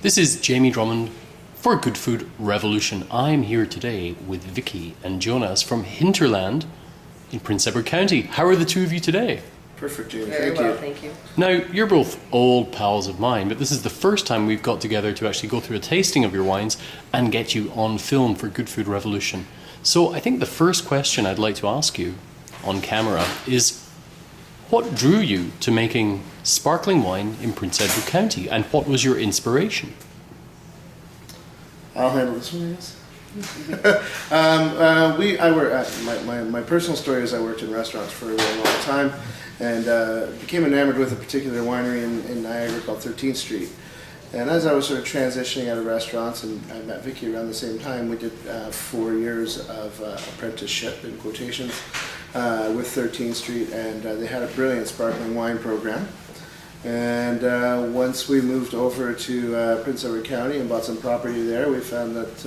This is Jamie Drummond for Good Food Revolution. I'm here today with Vicki and Jonas from Hinterland in Prince Edward County. How are the two of you today? Perfect, Jamie. Very well, thank you. Now, you're both old pals of mine, but this is the first time we've got together to actually go through a tasting of your wines and get you on film for Good Food Revolution. So I think the first question I'd like to ask you on camera is, what drew you to making sparkling wine in Prince Edward County, and what was your inspiration? I'll handle this one, yes. My personal story is I worked in restaurants for a really long time and became enamored with a particular winery in Niagara called 13th Street. And as I was sort of transitioning out of restaurants, and I met Vicki around the same time, we did 4 years of apprenticeship in quotations with 13th Street, and they had a brilliant sparkling wine program. And once we moved over to Prince Edward County and bought some property there, we found that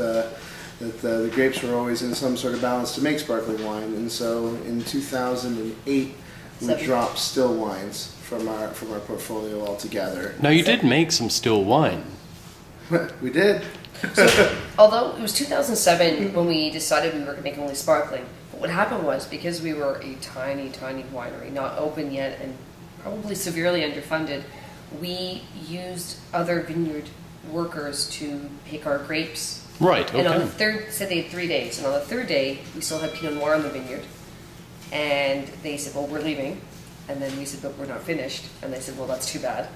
the grapes were always in some sort of balance to make sparkling wine. And so in 2008, we dropped still wines from our portfolio altogether. Now, you did make some still wine. We did. So, although it was 2007 when we decided we were going to make only sparkling, but what happened was, because we were a tiny winery, not open yet and probably severely underfunded, we used other vineyard workers to pick our grapes. Right, okay. And on the third, said they had 3 days, and on the third day, we still had Pinot Noir in the vineyard. And they said, well, we're leaving. And then we said, but we're not finished. And they said, well, that's too bad.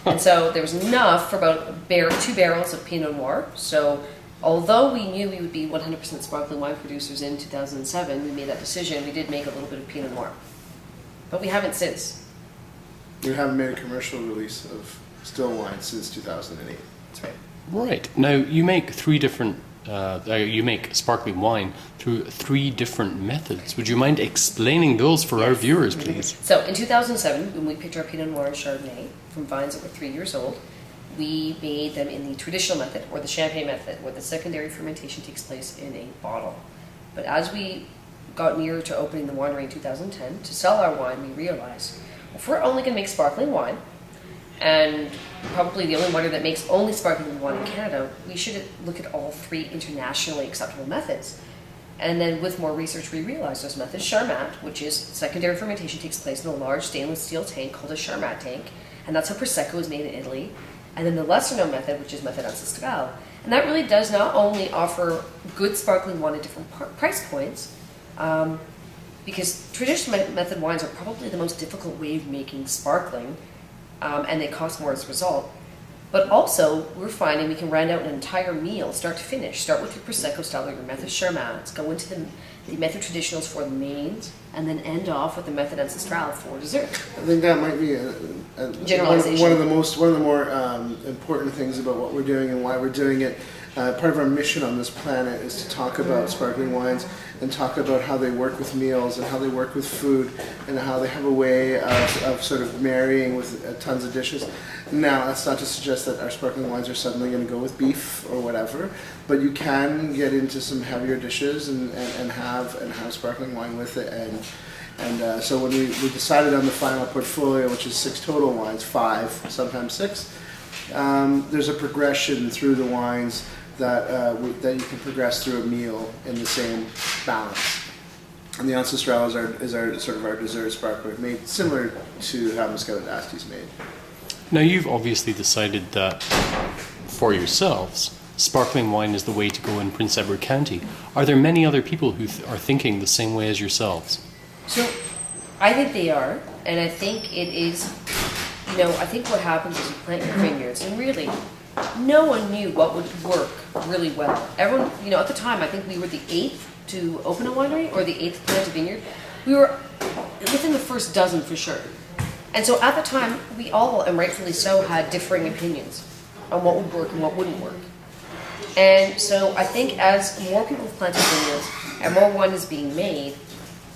And so there was enough for about 2 barrels of Pinot Noir. So although we knew we would be 100% sparkling wine producers in 2007, we made that decision. We did make a little bit of Pinot Noir. But we haven't since. We haven't made a commercial release of still wine since 2008. That's right. Right. Now, you make you make sparkling wine through 3 different methods. Would you mind explaining those for our viewers, please? So in 2007, when we picked our Pinot Noir and Chardonnay from vines that were 3 years old, we made them in the traditional method, or the champagne method, where the secondary fermentation takes place in a bottle. But as we got nearer to opening the winery in 2010, to sell our wine, we realized, if we're only going to make sparkling wine, and probably the only winery that makes only sparkling wine in Canada, we should look at all 3 internationally acceptable methods. And then with more research, we realized those methods. Charmat, which is secondary fermentation, takes place in a large stainless steel tank called a Charmat tank, and that's how Prosecco is made in Italy. And then the lesser known method, which is method ancestral, and that really does not only offer good sparkling wine at different price points, because traditional method wines are probably the most difficult way of making sparkling, and they cost more as a result. But also, we're finding we can round out an entire meal, start to finish. Start with your Prosecco style or your method Charmats, go into the method traditionals for the mains, and then end off with the method ancestral for dessert. I think that might be generalization. One of the more important things about what we're doing and why we're doing it. Part of our mission on this planet is to talk about sparkling wines and talk about how they work with meals and how they work with food and how they have a way of sort of marrying with tons of dishes. Now, that's not to suggest that our sparkling wines are suddenly going to go with beef or whatever, but you can get into some heavier dishes and have sparkling wine with it. And so when we decided on the final portfolio, which is 6 total wines, 5, sometimes 6, there's a progression through the wines that you can progress through a meal in the same balance. And the ancestral is our sort of our dessert sparkler, made similar to how Moscato d'Asti is made. Now, you've obviously decided that for yourselves, sparkling wine is the way to go in Prince Edward County. Are there many other people who are thinking the same way as yourselves? So, I think they are, and I think it is, I think what happens is you plant your vineyards, and really, no one knew what would work really well. Everyone, at the time, I think we were the 8th to open a winery, or the 8th plant a vineyard. We were within the first dozen for sure. And so at the time, we all, and rightfully so, had differing opinions on what would work and what wouldn't work. And so I think as more people have planted vineyards and more wine is being made,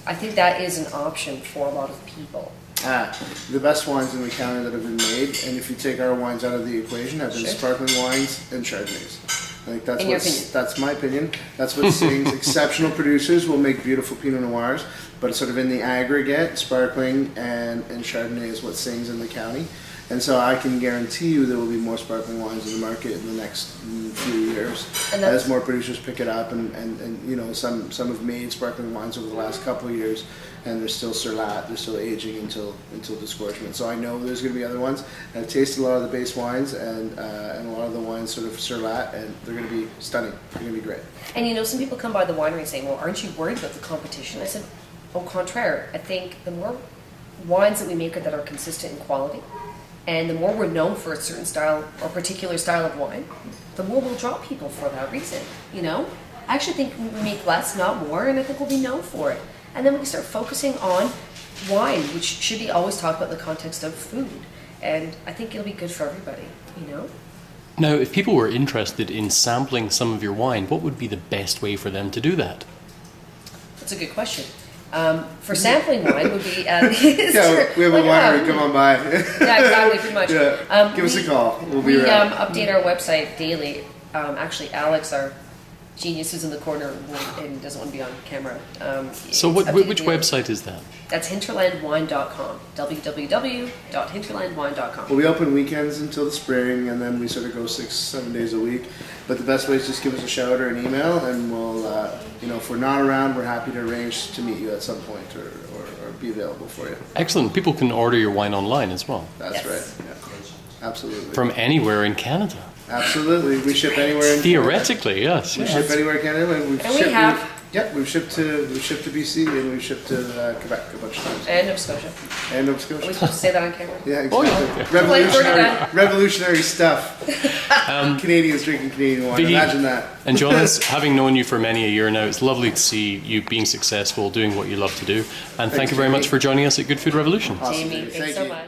I think that is an option for a lot of people. The best wines in the county that have been made, and if you take our wines out of the equation, have been sparkling wines and Chardonnays. I think that's my opinion. That's what sings. Exceptional producers will make beautiful Pinot Noirs, but sort of in the aggregate, sparkling and Chardonnay is what sings in the county. And so I can guarantee you there will be more sparkling wines in the market in the next few years as more producers pick it up. And you know, some have made sparkling wines over the last couple of years, and they're still surlat, they're still aging until disgorgement. So I know there's going to be other ones. I've tasted a lot of the base wines, and a lot of the wines sort of surlat, and they're going to be stunning. They're going to be great. And you know, some people come by the winery saying, well, aren't you worried about the competition? I said, au contraire. I think the more wines that we make that are consistent in quality, and the more we're known for a certain style or particular style of wine, the more we'll draw people for that reason, you know? I actually think we make less, not more, and I think we'll be known for it. And then we can start focusing on wine, which should be always talked about in the context of food. And I think it'll be good for everybody, you know? Now, if people were interested in sampling some of your wine, what would be the best way for them to do that? That's a good question. For sampling wine would be... Yeah, we have a winery, come on by. Yeah, exactly, pretty much. Yeah. Give us a call. We'll be around. Update our website daily. Actually, Alex, our genius, is in the corner and doesn't want to be on camera. So which website is that? That's hinterlandwine.com. www.hinterlandwine.com. Well, we open weekends until the spring, and then we sort of go 6-7 days a week. But the best way is just give us a shout or an email, and we'll, you know, if we're not around, we're happy to arrange to meet you at some point or be available for you. Excellent. People can order your wine online as well. That's right. Yeah. Absolutely. From anywhere in Canada. Absolutely. We ship anywhere in Theoretically, Canada. yes. We ship anywhere in Canada. We've shipped to BC, and we've shipped to Quebec a bunch of times. And Nova Scotia. And Nova Are we Scotia. supposed to say that on camera? Yeah, exactly. Oh, yeah. Revolutionary stuff. Canadians drinking Canadian wine. Vicki, Imagine that. And Jonas, having known you for many a year now, it's lovely to see you being successful, doing what you love to do. And thank you very much for joining us at Good Food Revolution. Awesome. Jamie, thanks so much.